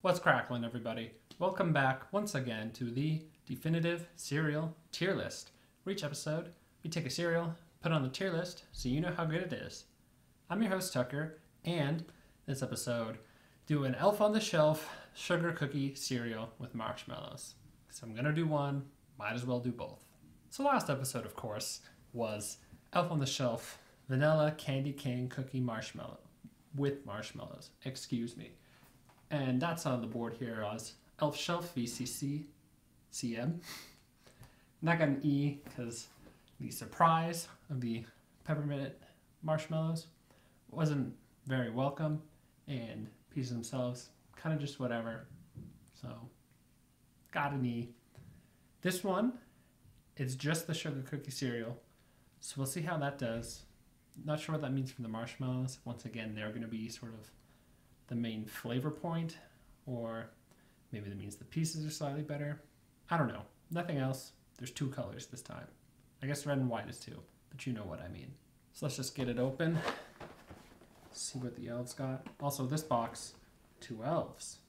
What's crackling, everybody? Welcome back once again to the definitive cereal tier list. For each episode, we take a cereal, put it on the tier list so you know how good it is. I'm your host, Tucker, and this episode, do an Elf on the Shelf sugar cookie cereal with marshmallows. So I'm gonna do one, might as well do both. So last episode, of course, was Elf on the Shelf vanilla candy cane cookie marshmallow with marshmallows, excuse me. And that's on the board here as Elf Shelf VCC CM. And I got an E because the surprise of the peppermint marshmallows wasn't very welcome, and pieces themselves kind of just whatever. So got an E. This one is just the sugar cookie cereal, so we'll see how that does. Not sure what that means for the marshmallows. Once again, they're going to be sort of the main flavor point, or maybe that means the pieces are slightly better. I don't know. Nothing else. There's two colors this time. I guess red and white is two, but you know what I mean. So let's just get it open. See what the elves got. Also, this box, 2 elves.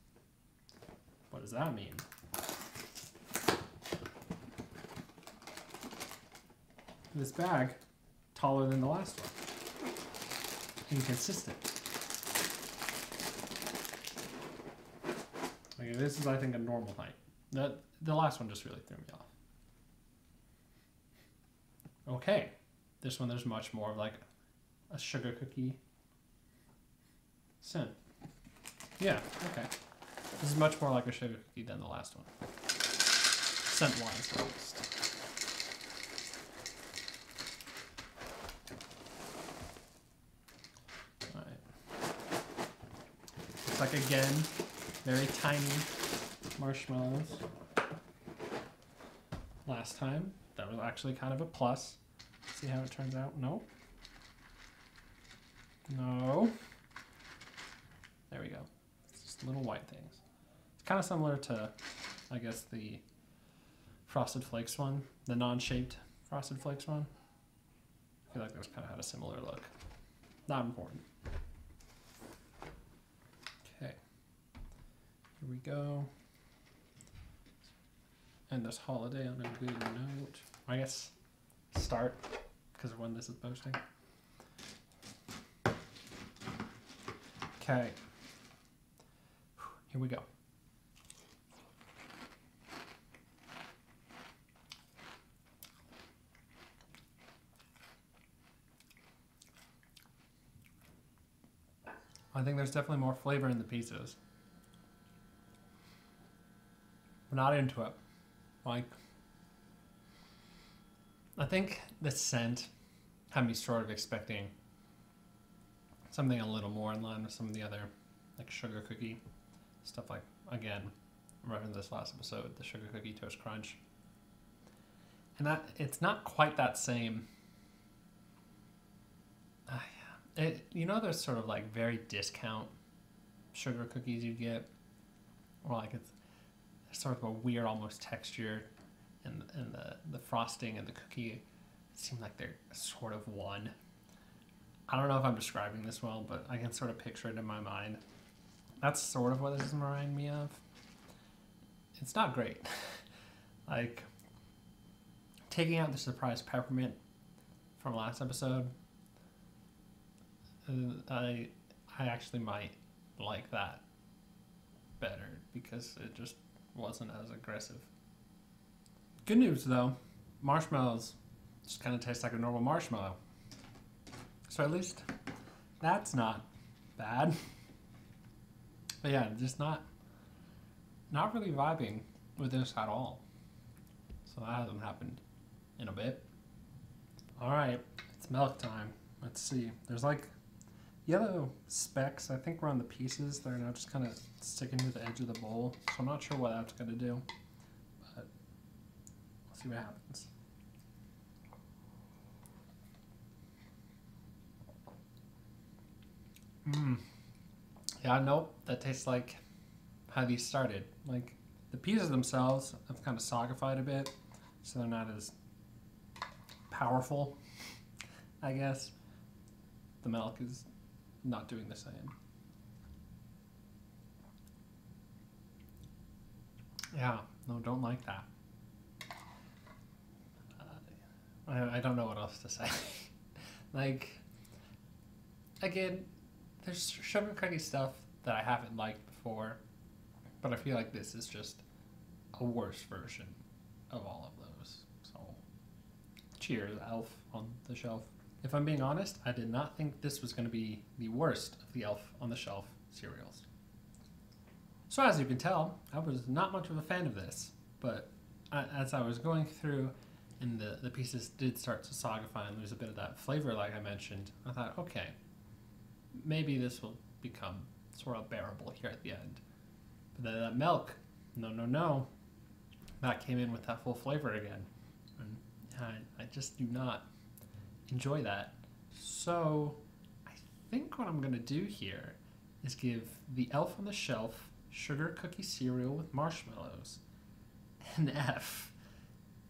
What does that mean? This bag, taller than the last one. Inconsistent. Okay, this is, I think, a normal height. The last one just really threw me off. Okay, this one there's much more of like a sugar cookie scent. Yeah, okay. This is much more like a sugar cookie than the last one. Scent-wise, at least. Alright. Looks like, again, very tiny marshmallows. Last time, that was actually kind of a plus. See how it turns out? No. No. There we go. It's just little white things. It's kind of similar to, I guess, the Frosted Flakes one, the non-shaped Frosted Flakes one. I feel like those kind of had a similar look. Not important. Okay. Here we go. And this holiday on a good note. I guess start, because of when this is posting. Okay. Here we go. I think there's definitely more flavor in the pieces. I'm not into it. Like, I think the scent had me sort of expecting something a little more in line with some of the other, like, sugar cookie stuff. Like, again, I referenced this last episode, the sugar cookie toast crunch. And that, it's not quite that same. You know, there's sort of like very discount sugar cookies you get, or like it's sort of a weird almost texture, and the frosting and the cookie seem like they're sort of one. I don't know if I'm describing this well, but I can sort of picture it in my mind. That's sort of what this is reminding me of. It's not great. Like, taking out the surprise peppermint from last episode, I actually might like that better because it just wasn't as aggressive. Good news though, marshmallows just kind of taste like a normal marshmallow. So at least that's not bad. But yeah, just not really vibing with this at all. So that hasn't happened in a bit. All right, it's milk time. Let's see. There's like yellow specks, I think, around the pieces. They're now just kind of sticking to the edge of the bowl. So I'm not sure what that's going to do, but we'll see what happens. Yeah, nope. That tastes like how these started. Like, the pieces themselves have kind of soggified a bit, so they're not as powerful, I guess. The milk is not doing the same. Yeah, no, don't like that. I don't know what else to say. Like, again, there's sugar cookie stuff that I haven't liked before, but I feel like this is just a worse version of all of those. So, cheers, Elf on the Shelf. If I'm being honest, I did not think this was going to be the worst of the Elf on the Shelf cereals. So as you can tell, I was not much of a fan of this, but as I was going through and the pieces did start to solidify and lose a bit of that flavor like I mentioned, I thought, okay, maybe this will become sort of bearable here at the end. But then that milk, no, that came in with that full flavor again. And I just do not enjoy that. So I think what I'm going to do here is give the Elf on the Shelf sugar cookie cereal with marshmallows an F.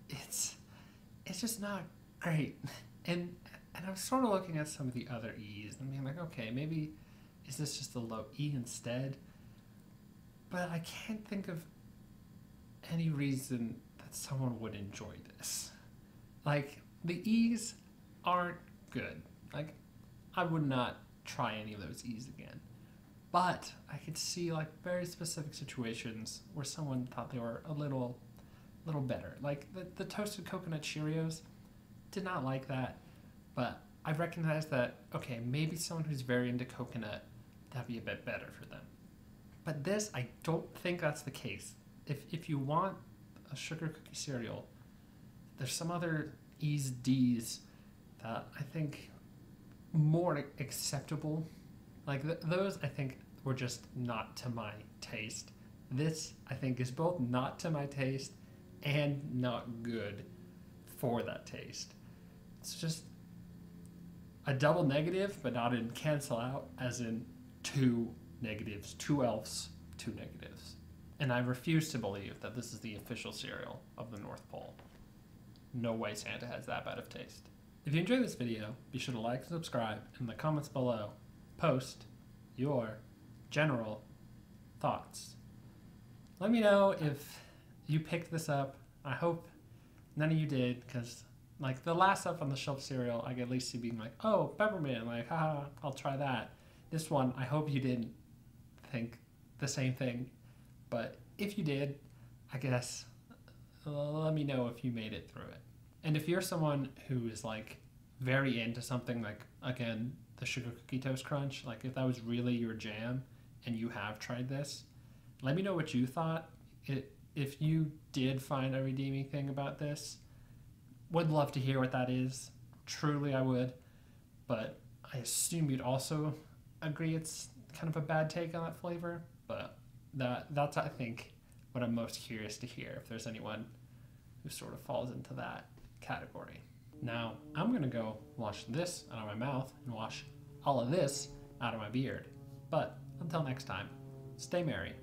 It's just not great. And I'm sort of looking at some of the other E's and being like, okay, maybe is this just a low E instead? But I can't think of any reason that someone would enjoy this. Like, the E's aren't good. Like, I would not try any of those E's again. But I could see like very specific situations where someone thought they were a little better. Like the toasted coconut Cheerios, did not like that, but I recognize that, okay, maybe someone who's very into coconut, that'd be a bit better for them. But this, I don't think that's the case. If you want a sugar cookie cereal, there's some other E's, D's that I think more acceptable. Like those, I think, were just not to my taste. This, I think, is both not to my taste and not good for that taste. It's just a double negative, but not in cancel out, as in 2 negatives, 2 elves, 2 negatives. And I refuse to believe that this is the official cereal of the North Pole. No way Santa has that bad of taste. If you enjoyed this video, be sure to like and subscribe, and in the comments below, post your general thoughts. Let me know if you picked this up. I hope none of you did, because like the last Up on the Shelf cereal, I could at least see being like, oh, peppermint, like, haha, I'll try that. This one, I hope you didn't think the same thing, but if you did, I guess let me know if you made it through it. And if you're someone who is like very into something like, again, the Sugar Cookie Toast Crunch, like if that was really your jam and you have tried this, let me know what you thought. If you did find a redeeming thing about this, would love to hear what that is. Truly, I would. But I assume you'd also agree it's kind of a bad take on that flavor. But that's, I think, what I'm most curious to hear, if there's anyone who sort of falls into that category. Now, I'm going to go wash this out of my mouth and wash all of this out of my beard. But until next time, stay merry.